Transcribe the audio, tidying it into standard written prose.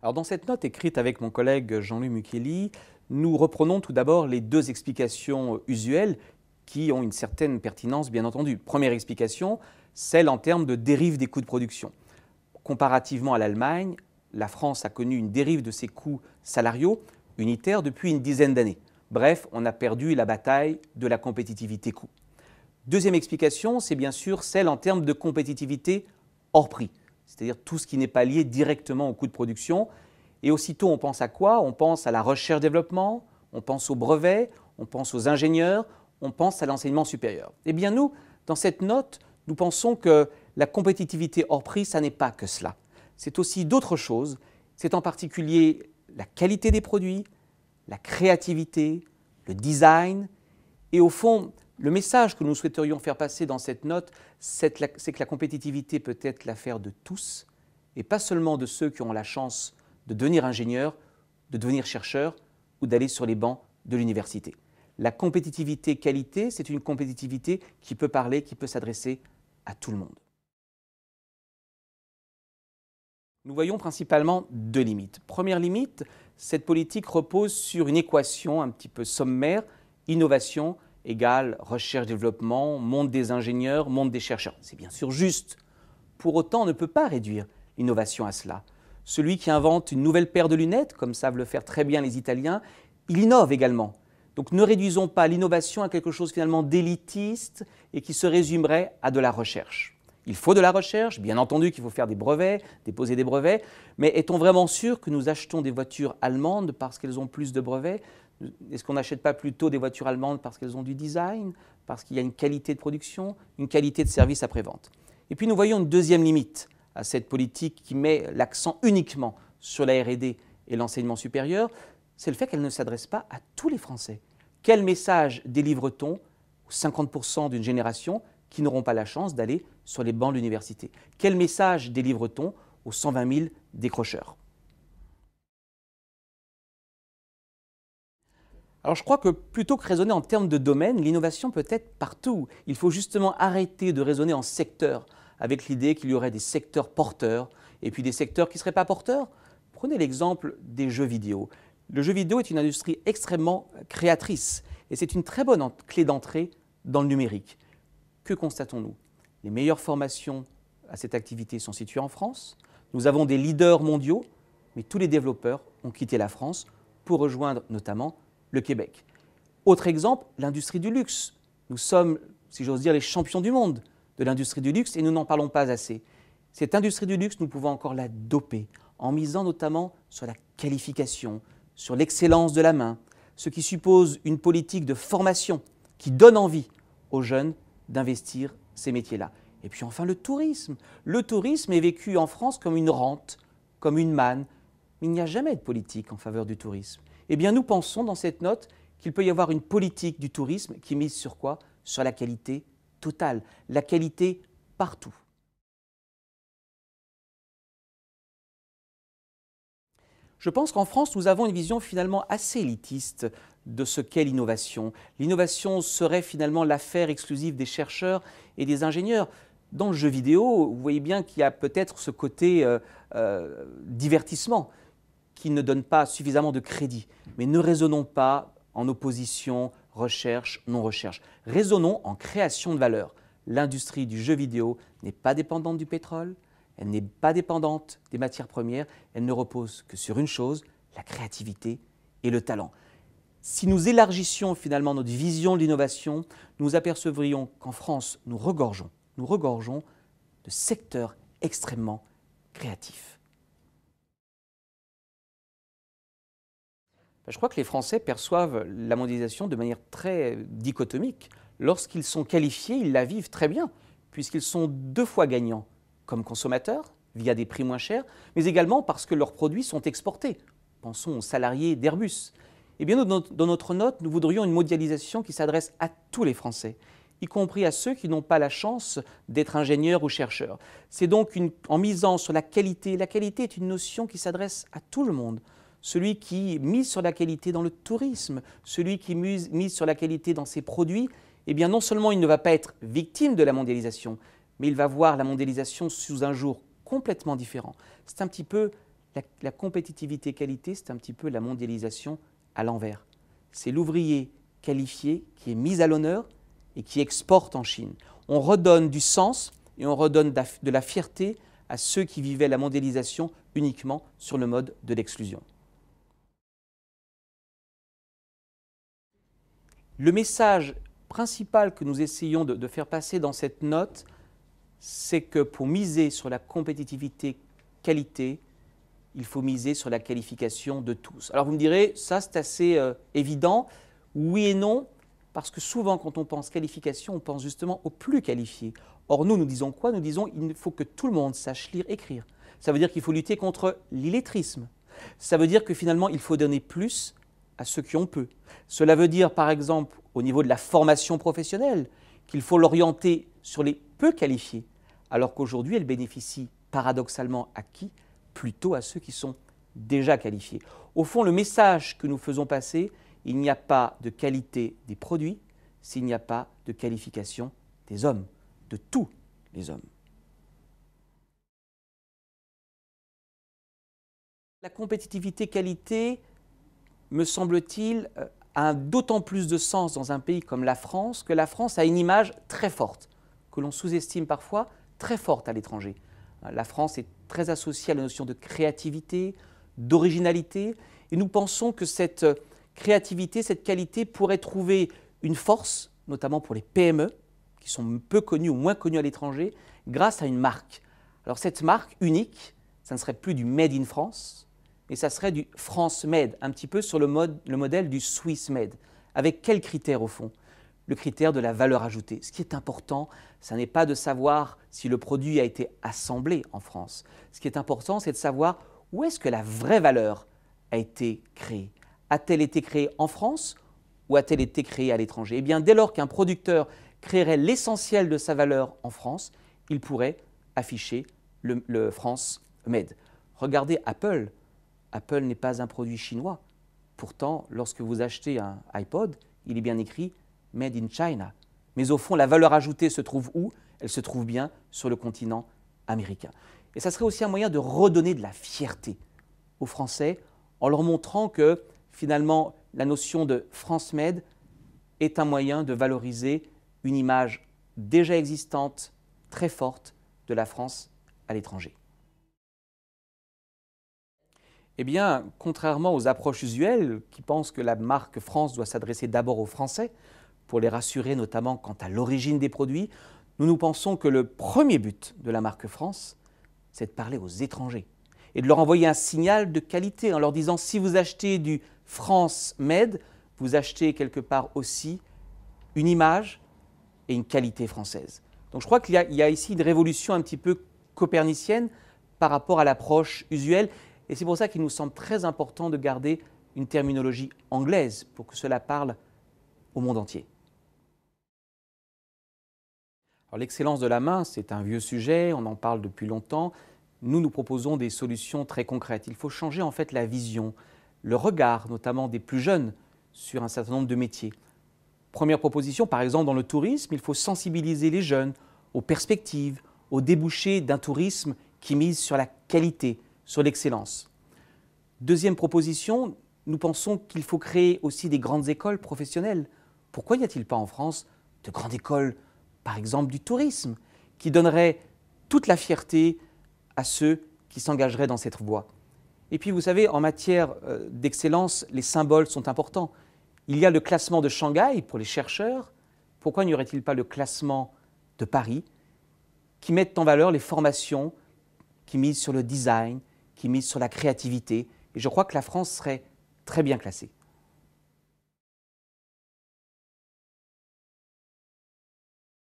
Alors dans cette note écrite avec mon collègue Jean-Louis Muchelli, nous reprenons tout d'abord les deux explications usuelles qui ont une certaine pertinence bien entendu. Première explication, celle en termes de dérive des coûts de production. Comparativement à l'Allemagne, la France a connu une dérive de ses coûts salariaux unitaires depuis une dizaine d'années. Bref, on a perdu la bataille de la compétitivité coût. Deuxième explication, c'est bien sûr celle en termes de compétitivité hors prix, c'est-à-dire tout ce qui n'est pas lié directement au coût de production. Et aussitôt, on pense à quoi? On pense à la recherche-développement, on pense aux brevets, on pense aux ingénieurs, on pense à l'enseignement supérieur. Eh bien nous, dans cette note, nous pensons que la compétitivité hors prix, ça n'est pas que cela. C'est aussi d'autres choses. C'est en particulier la qualité des produits, la créativité, le design. Et au fond, le message que nous souhaiterions faire passer dans cette note, c'est que la compétitivité peut être l'affaire de tous, et pas seulement de ceux qui ont la chance de devenir ingénieurs, de devenir chercheurs ou d'aller sur les bancs de l'université. La compétitivité qualité, c'est une compétitivité qui peut parler, qui peut s'adresser à tout le monde. Nous voyons principalement deux limites. Première limite, cette politique repose sur une équation un petit peu sommaire, innovation égale recherche-développement, monde des ingénieurs, monde des chercheurs. C'est bien sûr juste. Pour autant, on ne peut pas réduire l'innovation à cela. Celui qui invente une nouvelle paire de lunettes, comme savent le faire très bien les Italiens, il innove également. Donc ne réduisons pas l'innovation à quelque chose finalement d'élitiste et qui se résumerait à de la recherche. Il faut de la recherche, bien entendu qu'il faut faire des brevets, déposer des brevets, mais est-on vraiment sûr que nous achetons des voitures allemandes parce qu'elles ont plus de brevets? Est-ce qu'on n'achète pas plutôt des voitures allemandes parce qu'elles ont du design, parce qu'il y a une qualité de production, une qualité de service après-vente? Et puis nous voyons une deuxième limite à cette politique qui met l'accent uniquement sur la R&D et l'enseignement supérieur, c'est le fait qu'elle ne s'adresse pas à tous les Français. Quel message délivre-t-on aux 50% d'une génération qui n'auront pas la chance d'aller sur les bancs de l'université? Quel message délivre-t-on aux 120 000 décrocheurs? Alors je crois que plutôt que raisonner en termes de domaine, l'innovation peut être partout. Il faut justement arrêter de raisonner en secteurs, avec l'idée qu'il y aurait des secteurs porteurs et puis des secteurs qui ne seraient pas porteurs. Prenez l'exemple des jeux vidéo. Le jeu vidéo est une industrie extrêmement créatrice et c'est une très bonne clé d'entrée dans le numérique. Que constatons-nous? Les meilleures formations à cette activité sont situées en France. Nous avons des leaders mondiaux, mais tous les développeurs ont quitté la France pour rejoindre notamment le Québec. Autre exemple, l'industrie du luxe. Nous sommes, si j'ose dire, les champions du monde de l'industrie du luxe et nous n'en parlons pas assez. Cette industrie du luxe, nous pouvons encore la doper en misant notamment sur la qualification, sur l'excellence de la main, ce qui suppose une politique de formation qui donne envie aux jeunes d'investir ces métiers-là. Et puis enfin le tourisme. Le tourisme est vécu en France comme une rente, comme une manne. Mais il n'y a jamais de politique en faveur du tourisme. Eh bien nous pensons dans cette note qu'il peut y avoir une politique du tourisme qui mise sur quoi? Sur la qualité totale, la qualité partout. Je pense qu'en France, nous avons une vision finalement assez élitiste de ce qu'est l'innovation. L'innovation serait finalement l'affaire exclusive des chercheurs et des ingénieurs. Dans le jeu vidéo, vous voyez bien qu'il y a peut-être ce côté divertissement qui ne donne pas suffisamment de crédit. Mais ne raisonnons pas en opposition recherche, non-recherche. Raisonnons en création de valeur. L'industrie du jeu vidéo n'est pas dépendante du pétrole, elle n'est pas dépendante des matières premières, elle ne repose que sur une chose, la créativité et le talent. Si nous élargissions finalement notre vision de l'innovation, nous apercevrions qu'en France, nous regorgeons de secteurs extrêmement créatifs. Je crois que les Français perçoivent la mondialisation de manière très dichotomique. Lorsqu'ils sont qualifiés, ils la vivent très bien, puisqu'ils sont deux fois gagnants comme consommateurs, via des prix moins chers, mais également parce que leurs produits sont exportés. Pensons aux salariés d'Airbus. Eh bien, dans notre note, nous voudrions une mondialisation qui s'adresse à tous les Français, y compris à ceux qui n'ont pas la chance d'être ingénieurs ou chercheurs. C'est donc en misant sur la qualité est une notion qui s'adresse à tout le monde. Celui qui mise sur la qualité dans le tourisme, celui qui mise sur la qualité dans ses produits, eh bien non seulement il ne va pas être victime de la mondialisation, mais il va voir la mondialisation sous un jour complètement différent. C'est un petit peu La compétitivité qualité, c'est un petit peu la mondialisation à l'envers. C'est l'ouvrier qualifié qui est mis à l'honneur et qui exporte en Chine. On redonne du sens et on redonne de la fierté à ceux qui vivaient la mondialisation uniquement sur le mode de l'exclusion. Le message principal que nous essayons de faire passer dans cette note, c'est que pour miser sur la compétitivité qualité, il faut miser sur la qualification de tous. Alors vous me direz, ça c'est assez évident. Oui et non, parce que souvent quand on pense qualification, on pense justement aux plus qualifiés. Or nous disons quoi? Nous disons qu'il faut que tout le monde sache lire, écrire. Ça veut dire qu'il faut lutter contre l'illettrisme. Ça veut dire que finalement il faut donner plus à ceux qui ont peu. Cela veut dire par exemple au niveau de la formation professionnelle qu'il faut l'orienter sur les peu qualifiés, alors qu'aujourd'hui elle bénéficie paradoxalement à qui? Plutôt à ceux qui sont déjà qualifiés. Au fond, le message que nous faisons passer, il n'y a pas de qualité des produits s'il n'y a pas de qualification des hommes, de tous les hommes. La compétitivité qualité, me semble-t-il, a d'autant plus de sens dans un pays comme la France que la France a une image très forte, que l'on sous-estime parfois, très forte à l'étranger. La France est très associée à la notion de créativité, d'originalité, et nous pensons que cette créativité, cette qualité pourrait trouver une force, notamment pour les PME, qui sont peu connues ou moins connues à l'étranger, grâce à une marque. Alors cette marque unique, ça ne serait plus du Made in France, mais ça serait du France Made, un petit peu sur le modèle du Swiss Made. Avec quels critères au fond? Le critère de la valeur ajoutée. Ce qui est important, ce n'est pas de savoir si le produit a été assemblé en France. Ce qui est important, c'est de savoir où est-ce que la vraie valeur a été créée. A-t-elle été créée en France ou a-t-elle été créée à l'étranger? Eh bien, dès lors qu'un producteur créerait l'essentiel de sa valeur en France, il pourrait afficher le France Made. Regardez Apple. Apple n'est pas un produit chinois. Pourtant, lorsque vous achetez un iPod, il est bien écrit Made in China. Mais au fond, la valeur ajoutée se trouve où? Elle se trouve bien sur le continent américain. Et ça serait aussi un moyen de redonner de la fierté aux Français en leur montrant que finalement la notion de France Made est un moyen de valoriser une image déjà existante, très forte de la France à l'étranger. Eh bien, contrairement aux approches usuelles qui pensent que la marque France doit s'adresser d'abord aux Français, pour les rassurer notamment quant à l'origine des produits, nous pensons que le premier but de la marque France, c'est de parler aux étrangers et de leur envoyer un signal de qualité en leur disant si vous achetez du France Made, vous achetez quelque part aussi une image et une qualité française. Donc je crois qu'il y a ici une révolution un petit peu copernicienne par rapport à l'approche usuelle et c'est pour ça qu'il nous semble très important de garder une terminologie anglaise pour que cela parle au monde entier. L'excellence de la main, c'est un vieux sujet, on en parle depuis longtemps. Nous proposons des solutions très concrètes. Il faut changer en fait la vision, le regard notamment des plus jeunes sur un certain nombre de métiers. Première proposition, par exemple dans le tourisme, il faut sensibiliser les jeunes aux perspectives, aux débouchés d'un tourisme qui mise sur la qualité, sur l'excellence. Deuxième proposition, nous pensons qu'il faut créer aussi des grandes écoles professionnelles. Pourquoi n'y a-t-il pas en France de grandes écoles, par exemple du tourisme, qui donneraient toute la fierté à ceux qui s'engageraient dans cette voie? Et puis vous savez, en matière d'excellence, les symboles sont importants. Il y a le classement de Shanghai pour les chercheurs. Pourquoi n'y aurait-il pas le classement de Paris qui mettent en valeur les formations qui misent sur le design, qui misent sur la créativité? Et je crois que la France serait très bien classée.